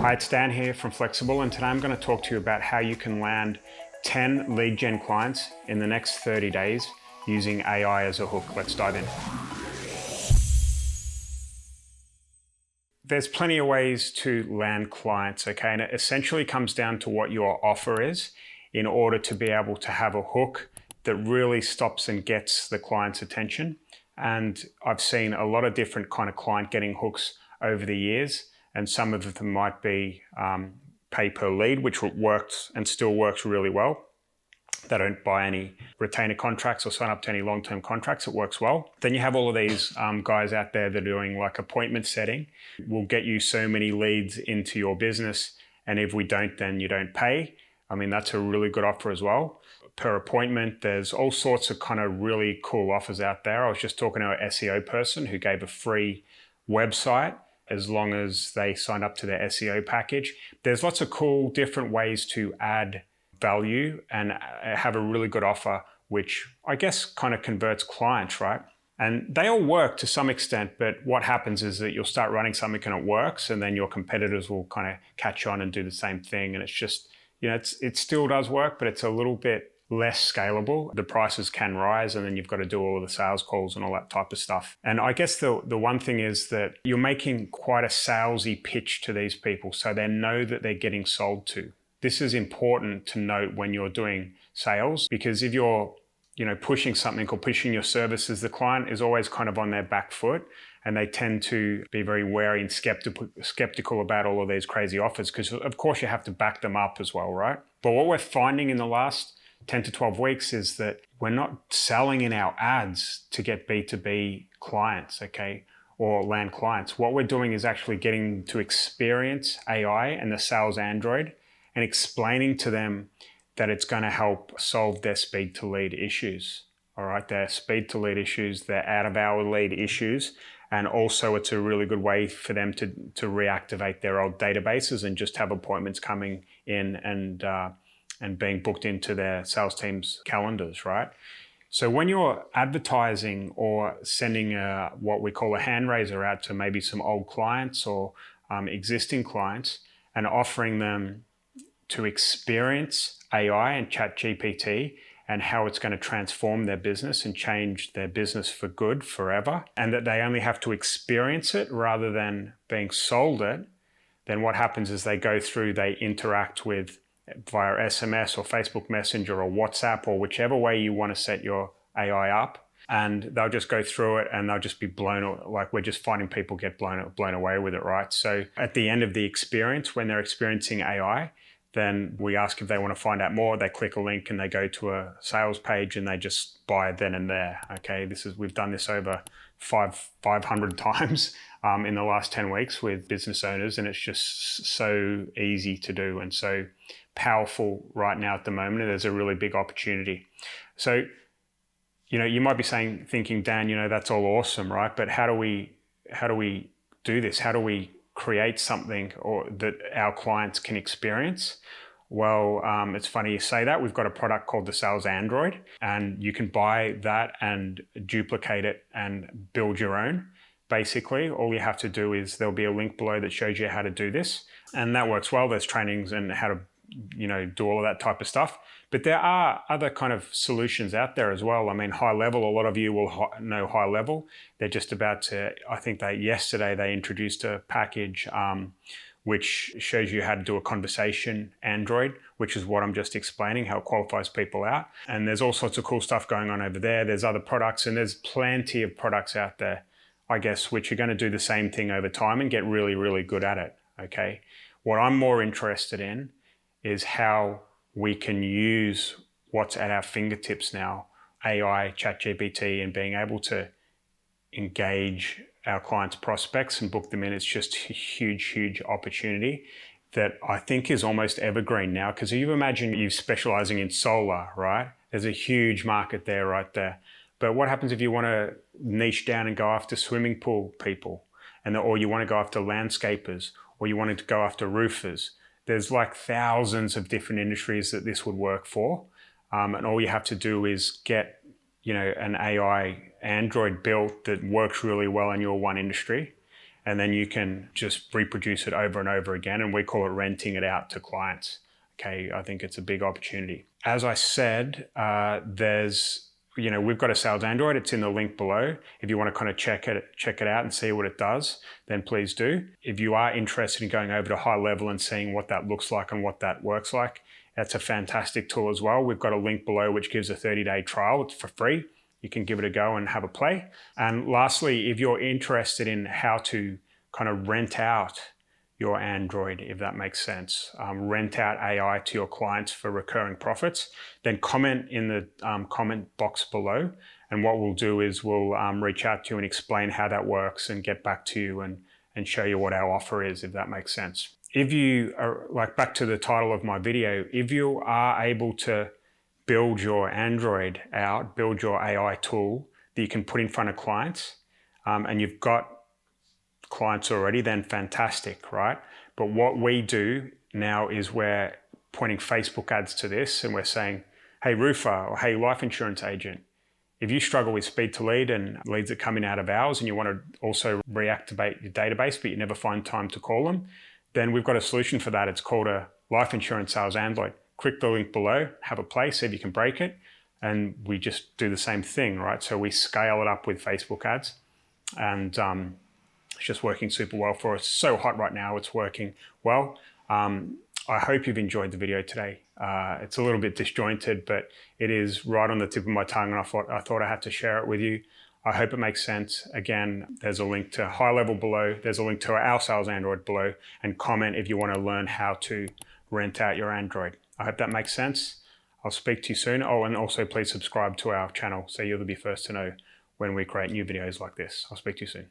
Hi, it's Dan here from Flexxable, and today I'm going to talk to you about how you can land 10 lead gen clients in the next 30 days using AI as a hook. Let's dive in. There's plenty of ways to land clients, okay? And it essentially comes down to what your offer is in order to be able to have a hook that really stops and gets the client's attention. And I've seen a lot of different kind of client getting hooks over the years. And some of them might be pay per lead, which works and still works really well. They don't buy any retainer contracts or sign up to any long-term contracts. It works well. Then you have all of these guys out there that are doing like appointment setting. We'll get you so many leads into your business, and if we don't, then you don't pay. I mean, that's a really good offer as well. Per appointment, there's all sorts of kind of really cool offers out there. I was just talking to an SEO person who gave a free website as long as they sign up to their SEO package. There's lots of cool different ways to add value and have a really good offer, which I guess kind of converts clients, right? And they all work to some extent, but what happens is that you'll start running something and it works, and then your competitors will kind of catch on and do the same thing. And it's just, you know, it still does work, but it's a little bit less scalable. The prices can rise, and then you've got to do all of the sales calls and all that type of stuff. And I guess the one thing is that you're making quite a salesy pitch to these people, so they know that they're getting sold to. This is important to note when you're doing sales, because if you're, you know, pushing something or pushing your services, the client is always kind of on their back foot, and they tend to be very wary and skeptical about all of these crazy offers, because of course you have to back them up as well, right? But what we're finding in the last 10 to 12 weeks is that we're not selling in our ads to get B2B clients, okay, or land clients. What we're doing is actually getting to experience AI and the sales Android and explaining to them that it's going to help solve their speed to lead issues. All right, their speed to lead issues, their out of hour lead issues. And also it's a really good way for them to reactivate their old databases and just have appointments coming in and being booked into their sales team's calendars, right? So when you're advertising or sending what we call a hand raiser out to maybe some old clients or existing clients and offering them to experience AI and ChatGPT and how it's going to transform their business and change their business for good forever, and that they only have to experience it rather than being sold it, then what happens is they go through, they interact with via SMS or Facebook Messenger or WhatsApp or whichever way you want to set your AI up, and they'll just go through it and they'll just be like we're just finding people get blown away with it, right? So at the end of the experience, when they're experiencing AI, then we ask if they want to find out more. They click a link and they go to a sales page and they just buy then and there. Okay, we've done this over 500 times in the last 10 weeks with business owners, and it's just so easy to do and so powerful right now at the moment. And there's a really big opportunity. So, you know, you might be thinking, Dan, you know, that's all awesome, right? But how do we do this? How do we create something or that our clients can experience? Well, it's funny you say that. We've got a product called the Sales Android, and you can buy that and duplicate it and build your own. Basically, all you have to do is there'll be a link below that shows you how to do this, and that works well. There's trainings and how to, you know, do all of that type of stuff. But there are other kind of solutions out there as well. I mean, HighLevel, a lot of you will know HighLevel. They're just about to, I think yesterday they introduced a package which shows you how to do a conversation Android, which is what I'm just explaining, how it qualifies people out. And there's all sorts of cool stuff going on over there. There's other products, and there's plenty of products out there, I guess, which are going to do the same thing over time and get really, really good at it, okay? What I'm more interested in is how we can use what's at our fingertips now, AI, ChatGPT, and being able to engage our clients' prospects and book them in. It's just a huge, huge opportunity that I think is almost evergreen now. Because you imagine you specializing in solar, right? There's a huge market there right there. But what happens if you want to niche down and go after swimming pool people, or you want to go after landscapers, or you wanted to go after roofers? There's like thousands of different industries that this would work for. And all you have to do is get, you know, an AI Android built that works really well in your one industry. and then you can just reproduce it over and over again, and we call it renting it out to clients. Okay, I think it's a big opportunity. As I said, we've got a sales Android. It's in the link below. If you want to kind of check it out and see what it does, then please do. If you are interested in going over to HighLevel and seeing what that looks like and what that works like, that's a fantastic tool as well. We've got a link below which gives a 30-day trial. It's for free. You can give it a go and have a play. And lastly, if you're interested in how to kind of rent out your Android, if that makes sense, rent out AI to your clients for recurring profits, then comment in the comment box below. And what we'll do is we'll reach out to you and explain how that works and get back to you and show you what our offer is, if that makes sense. If you are, back to the title of my video, if you are able to build your Android out, build your AI tool that you can put in front of clients, and you've got clients already, then fantastic, right? But what we do now is we're pointing Facebook ads to this, and we're saying, hey, roofer, or hey, life insurance agent, if you struggle with speed to lead and leads that come in out of hours, and you want to also reactivate your database, but you never find time to call them, then we've got a solution for that. It's called a life insurance sales Android. Click the link below, have a play, see if you can break it, and we just do the same thing, right? So we scale it up with Facebook ads, and it's just working super well for us. It's so hot right now, it's working well. I hope you've enjoyed the video today. It's a little bit disjointed, but it is right on the tip of my tongue, and I thought I had to share it with you. I hope it makes sense. Again, there's a link to HighLevel below. There's a link to our sales Android below, and comment if you want to learn how to rent out your Android. I hope that makes sense. I'll speak to you soon. Oh, and also please subscribe to our channel so you'll be first to know when we create new videos like this. I'll speak to you soon.